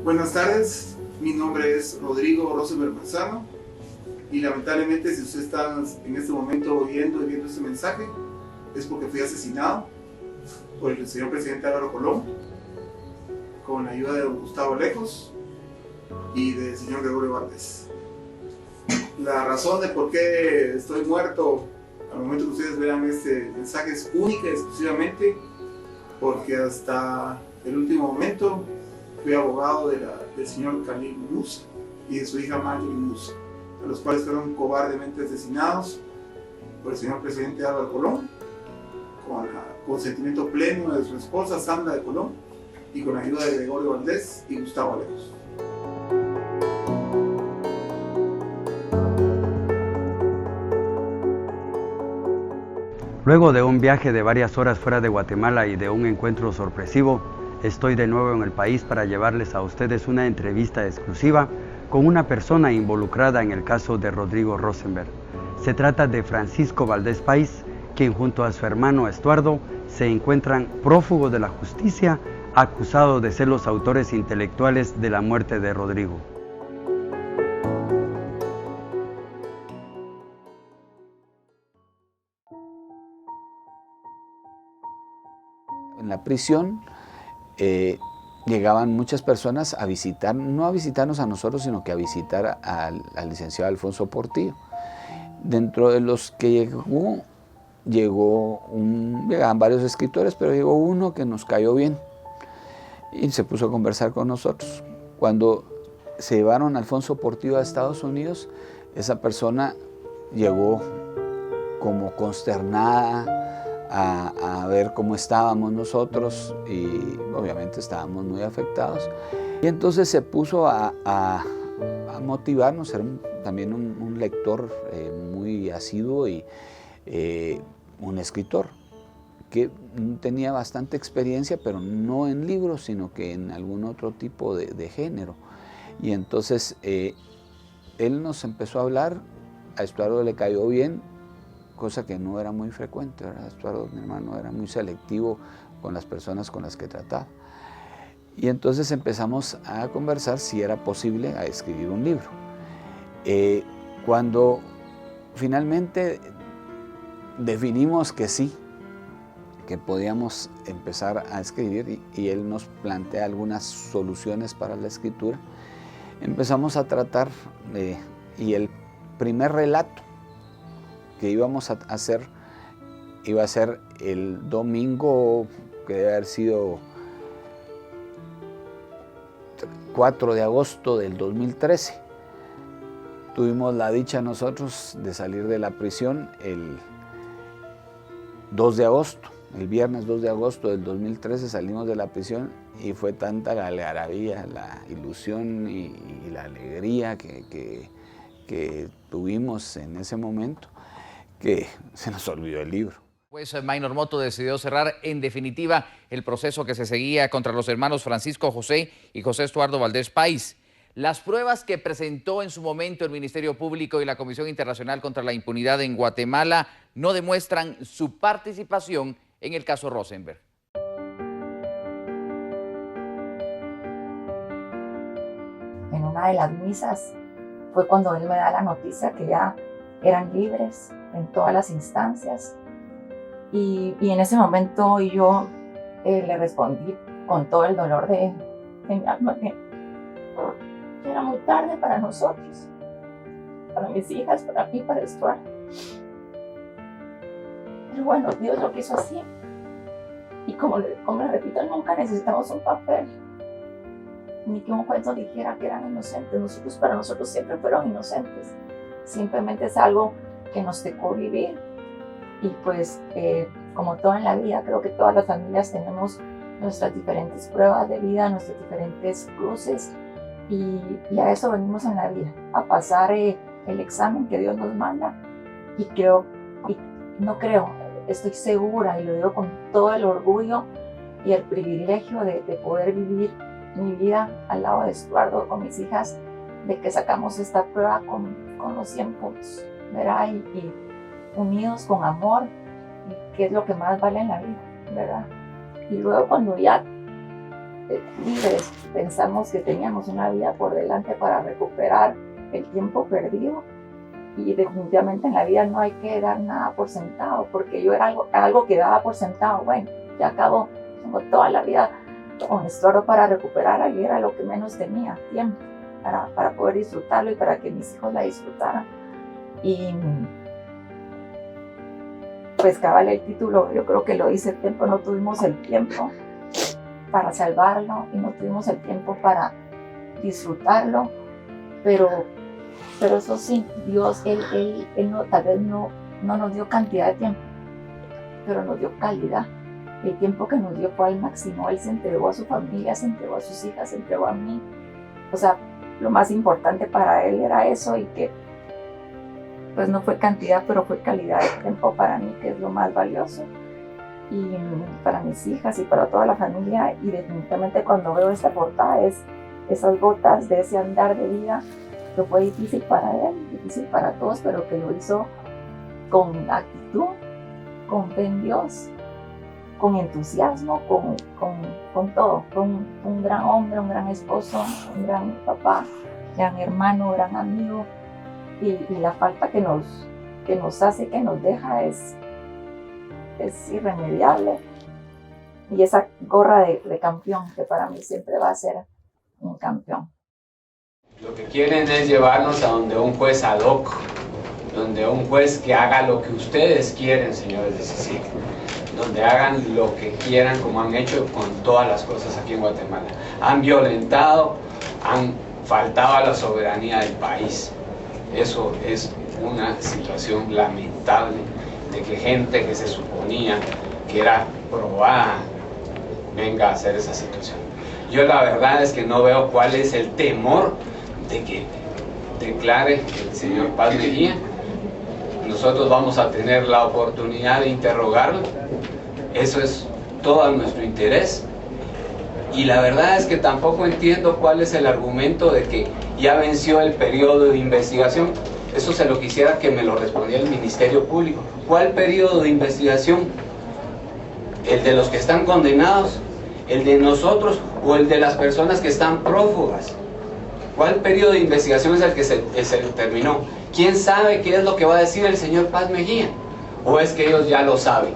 Buenas tardes, mi nombre es Rodrigo Rosenberg Manzano y lamentablemente si usted está en este momento oyendo y viendo este mensaje es porque fui asesinado por el señor presidente Álvaro Colón con la ayuda de don Gustavo Lejos y del señor Gregorio Valdés. La razón de por qué estoy muerto al momento que ustedes vean este mensaje es única y exclusivamente porque hasta el último momento fui abogado del señor Khalil Musa y de su hija Marjorie Musa, a los cuales fueron cobardemente asesinados por el señor presidente Álvaro Colón, con el consentimiento pleno de su esposa Sandra de Colón y con la ayuda de Gregorio Valdés y Gustavo Lejos. Luego de un viaje de varias horas fuera de Guatemala y de un encuentro sorpresivo, estoy de nuevo en el país para llevarles a ustedes una entrevista exclusiva con una persona involucrada en el caso de Rodrigo Rosenberg. Se trata de Francisco Valdés Pais, quien junto a su hermano Estuardo se encuentran prófugos de la justicia, acusados de ser los autores intelectuales de la muerte de Rodrigo. En la prisión llegaban muchas personas a visitar, no a visitarnos a nosotros, sino que a visitar al licenciado Alfonso Portillo. Dentro de los que llegaban varios escritores, pero llegó uno que nos cayó bien y se puso a conversar con nosotros. Cuando se llevaron a Alfonso Portillo a Estados Unidos, esa persona llegó como consternada a ver cómo estábamos nosotros y obviamente estábamos muy afectados. Y entonces se puso a motivarnos, era también un lector muy asiduo y un escritor que tenía bastante experiencia, pero no en libros, sino que en algún otro tipo de género. Y entonces él nos empezó a hablar, a Estuardo le cayó bien, cosa que no era muy frecuente, ¿verdad? Estuardo, mi hermano, era muy selectivo con las personas con las que trataba. Y entonces empezamos a conversar si era posible a escribir un libro. Cuando finalmente definimos que sí, que podíamos empezar a escribir y él nos plantea algunas soluciones para la escritura, empezamos a tratar y el primer relato que íbamos a hacer iba a ser el domingo, que debe haber sido 4 de agosto del 2013. Tuvimos la dicha nosotros de salir de la prisión el 2 de agosto, el viernes 2 de agosto del 2013 salimos de la prisión y fue tanta la algarabía, la ilusión y la alegría que tuvimos en ese momento, que se nos olvidó el libro. Pues Maynor Motto decidió cerrar en definitiva el proceso que se seguía contra los hermanos Francisco José y José Estuardo Valdés Pais. Las pruebas que presentó en su momento el Ministerio Público y la Comisión Internacional contra la Impunidad en Guatemala no demuestran su participación en el caso Rosenberg. En una de las misas fue cuando él me da la noticia que ya eran libres en todas las instancias. Y en ese momento yo le respondí con todo el dolor de mi alma que era muy tarde para nosotros, para mis hijas, para mí, para Estuardo. Pero bueno, Dios lo quiso así. Y como le repito, nunca necesitamos un papel, ni que un juez nos dijera que eran inocentes. Para nosotros siempre fueron inocentes. Simplemente es algo que nos tocó vivir. Y pues, como todo en la vida, creo que todas las familias tenemos nuestras diferentes pruebas de vida, nuestras diferentes cruces, y a eso venimos en la vida, a pasar el examen que Dios nos manda. Y estoy segura, y lo digo con todo el orgullo y el privilegio de poder vivir mi vida al lado de Estuardo, con mis hijas, de que sacamos esta prueba con los 100 puntos, ¿verdad? Y unidos con amor, que es lo que más vale en la vida, ¿verdad? Y luego cuando ya libres. Pensamos que teníamos una vida por delante para recuperar el tiempo perdido, y definitivamente en la vida no hay que dar nada por sentado, porque yo era algo que daba por sentado. Bueno, ya acabó, tengo toda la vida con Estuardo para recuperar, y era lo que menos tenía, tiempo para poder disfrutarlo y para que mis hijos la disfrutaran. Y pues cabal, el título, yo creo que lo dice el tiempo. No tuvimos el tiempo para salvarlo y no tuvimos el tiempo para disfrutarlo, pero eso sí, Dios, Él no, tal vez no nos dio cantidad de tiempo, pero nos dio calidad. El tiempo que nos dio fue al máximo. Él se entregó a su familia, se entregó a sus hijas, se entregó a mí. O sea, lo más importante para Él era eso, y que pues no fue cantidad, pero fue calidad de tiempo para mí, que es lo más valioso, y para mis hijas y para toda la familia. Y definitivamente cuando veo esta portada, es esas gotas de ese andar de vida que fue difícil para él, difícil para todos, pero que lo hizo con actitud, con fe en Dios, con entusiasmo, con todo, con un gran hombre, un gran esposo, un gran papá, gran hermano, gran amigo. Y la falta que nos hace, que nos deja, es irremediable. Y esa gorra de campeón, que para mí siempre va a ser un campeón. Lo que quieren es llevarnos a donde un juez ad hoc, donde un juez que haga lo que ustedes quieren, señores de CICIG, donde hagan lo que quieran, como han hecho con todas las cosas aquí en Guatemala. Han violentado, han faltado a la soberanía del país. Eso es una situación lamentable, de que gente que se suponía que era probada venga a hacer esa situación. Yo la verdad es que no veo cuál es el temor de que declare el señor Paz Mejía. Nosotros vamos a tener la oportunidad de interrogarlo. Eso es todo nuestro interés. Y la verdad es que tampoco entiendo cuál es el argumento de que ya venció el periodo de investigación. Eso se lo quisiera que me lo respondiera el Ministerio Público. ¿Cuál periodo de investigación? ¿El de los que están condenados? ¿El de nosotros o el de las personas que están prófugas? ¿Cuál periodo de investigación es el que se terminó? ¿Quién sabe qué es lo que va a decir el señor Paz Mejía? ¿O es que ellos ya lo saben?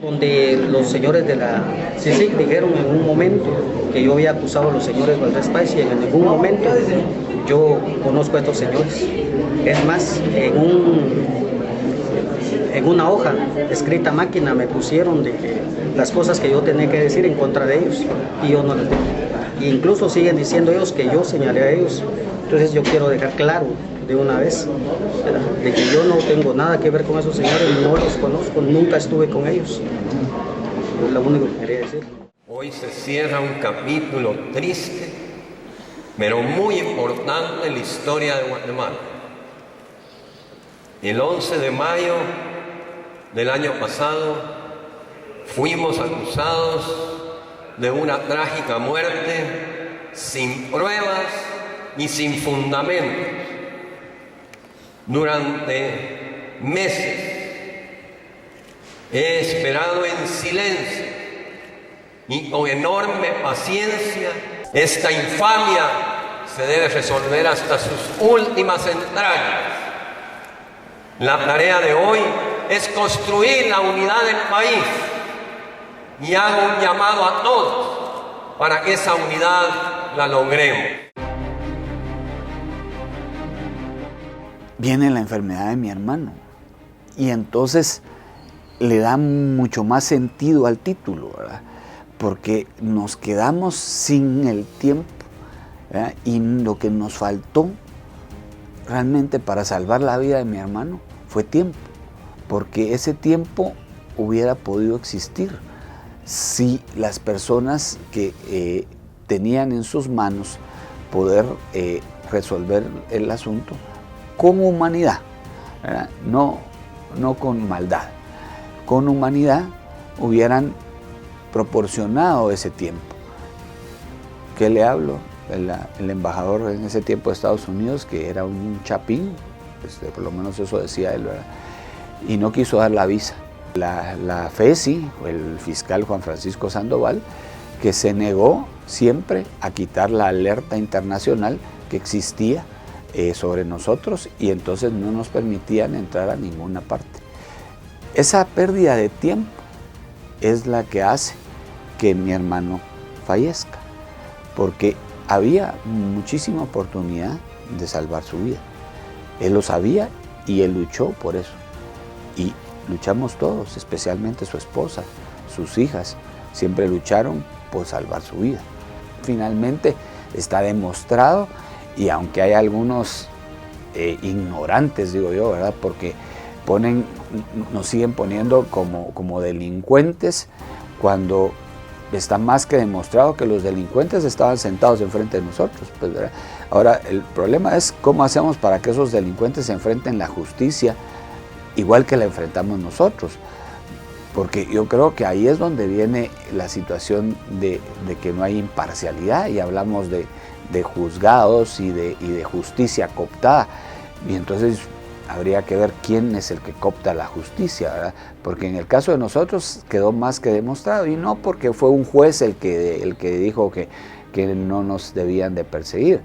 Donde los señores de la CICIG dijeron en un momento que yo había acusado a los señores Valdés Páez, y en ningún momento yo conozco a estos señores. Es más, en una hoja escrita a máquina me pusieron de que las cosas que yo tenía que decir en contra de ellos, y yo no les dije. E incluso siguen diciendo ellos que yo señalé a ellos. Entonces yo quiero dejar claro de una vez, ¿verdad?, de que yo no tengo nada que ver con esos señores, no los conozco, nunca estuve con ellos. Es lo único que quería decir. Hoy se cierra un capítulo triste, pero muy importante en la historia de Guatemala. El 11 de mayo del año pasado fuimos acusados de una trágica muerte sin pruebas y sin fundamentos. Durante meses he esperado en silencio y con enorme paciencia. Esta infamia se debe resolver hasta sus últimas entrañas. La tarea de hoy es construir la unidad del país, y hago un llamado a todos para que esa unidad la logremos. Viene la enfermedad de mi hermano, y entonces le da mucho más sentido al título, ¿verdad?, porque nos quedamos sin el tiempo, ¿verdad?, y lo que nos faltó realmente para salvar la vida de mi hermano fue tiempo, porque ese tiempo hubiera podido existir si las personas que tenían en sus manos poder resolver el asunto con humanidad, ¿verdad?, no con maldad, con humanidad, hubieran proporcionado ese tiempo. ¿Qué le hablo? El embajador en ese tiempo de Estados Unidos, que era un chapín, por lo menos eso decía él, ¿verdad?, y no quiso dar la visa. La FECI, el fiscal Juan Francisco Sandoval, que se negó siempre a quitar la alerta internacional que existía sobre nosotros, y entonces no nos permitían entrar a ninguna parte. Esa pérdida de tiempo es la que hace que mi hermano fallezca, porque había muchísima oportunidad de salvar su vida. Él lo sabía y él luchó por eso. Y luchamos todos, especialmente su esposa, sus hijas, siempre lucharon por salvar su vida. Finalmente está demostrado, y aunque hay algunos ignorantes, digo yo, ¿verdad? Porque nos siguen poniendo como delincuentes, cuando está más que demostrado que los delincuentes estaban sentados enfrente de nosotros, pues, ¿verdad? Ahora, el problema es cómo hacemos para que esos delincuentes se enfrenten la justicia igual que la enfrentamos nosotros, porque yo creo que ahí es donde viene la situación de que no hay imparcialidad, y hablamos de juzgados y de justicia cooptada, y entonces habría que ver quién es el que coopta la justicia, ¿verdad? Porque en el caso de nosotros quedó más que demostrado, y no porque fue un juez el que dijo que no nos debían de perseguir,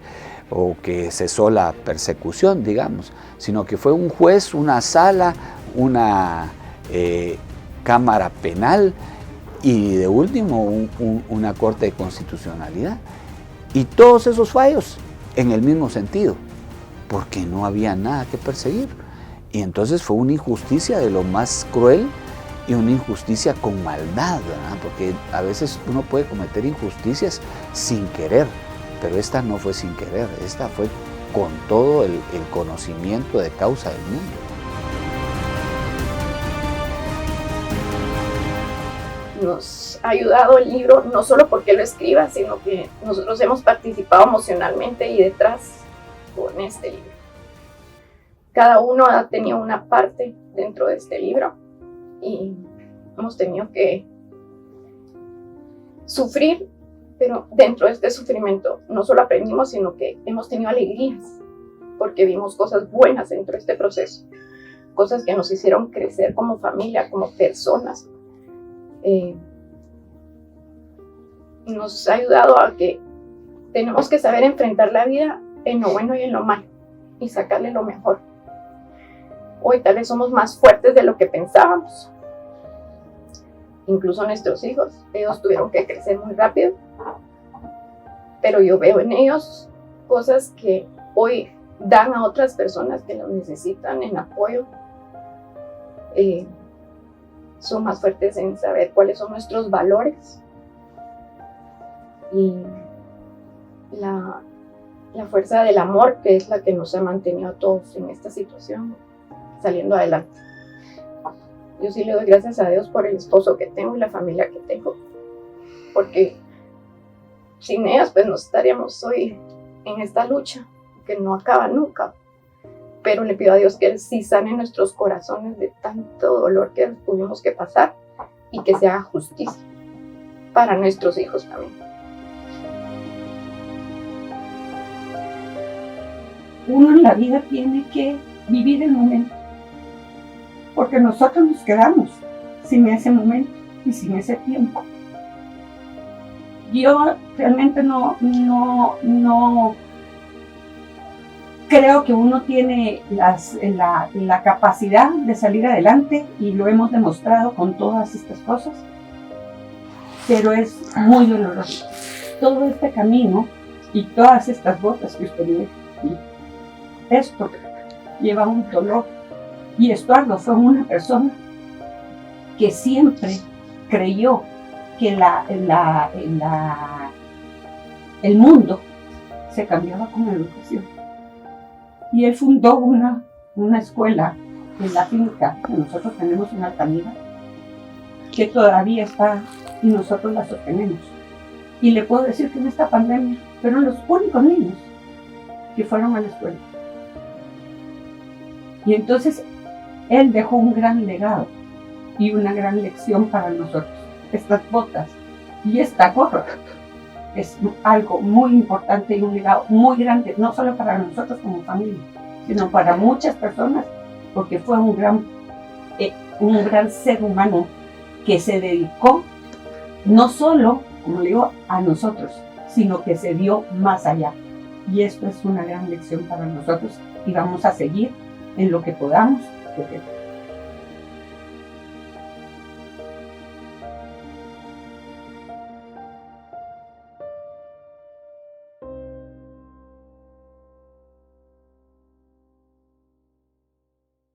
o que cesó la persecución, digamos, sino que fue un juez, una sala, una cámara penal, y de último una corte de constitucionalidad. Y todos esos fallos en el mismo sentido, porque no había nada que perseguir. Y entonces fue una injusticia de lo más cruel, y una injusticia con maldad, ¿verdad? Porque a veces uno puede cometer injusticias sin querer, pero esta no fue sin querer, esta fue con todo el conocimiento de causa del mundo. Nos ha ayudado el libro, no solo porque lo escriba, sino que nosotros hemos participado emocionalmente y detrás con este libro. Cada uno ha tenido una parte dentro de este libro, y hemos tenido que sufrir, pero dentro de este sufrimiento no solo aprendimos, sino que hemos tenido alegrías, porque vimos cosas buenas dentro de este proceso, cosas que nos hicieron crecer como familia, como personas. Nos ha ayudado a que tenemos que saber enfrentar la vida en lo bueno y en lo malo, y sacarle lo mejor. Hoy tal vez somos más fuertes de lo que pensábamos. Incluso nuestros hijos, ellos tuvieron que crecer muy rápido, pero yo veo en ellos cosas que hoy dan a otras personas que lo necesitan en apoyo. Son más fuertes en saber cuáles son nuestros valores, y la fuerza del amor, que es la que nos ha mantenido a todos en esta situación, saliendo adelante. Yo sí le doy gracias a Dios por el esposo que tengo y la familia que tengo, porque sin ellas pues no estaríamos hoy en esta lucha que no acaba nunca. Pero le pido a Dios que Él sí sane nuestros corazones de tanto dolor que tuvimos que pasar, y que se haga justicia para nuestros hijos también. Uno en la vida tiene que vivir el momento, porque nosotros nos quedamos sin ese momento y sin ese tiempo. Yo realmente no creo que uno tiene la capacidad de salir adelante, y lo hemos demostrado con todas estas cosas, pero es muy doloroso. Todo este camino y todas estas botas que usted ve, esto lleva un dolor. Y Estuardo fue una persona que siempre creyó que el mundo se cambiaba con la educación. Y él fundó una escuela en la finca que nosotros tenemos en Altamira, que todavía está y nosotros la sostenemos. Y le puedo decir que en esta pandemia fueron los únicos niños que fueron a la escuela. Y entonces él dejó un gran legado y una gran lección para nosotros. Estas botas y esta gorra es algo muy importante y un legado muy grande, no solo para nosotros como familia, sino para muchas personas, porque fue un gran ser humano que se dedicó no solo como le digo, a nosotros, sino que se dio más allá. Y esto es una gran lección para nosotros y vamos a seguir en lo que podamos, porque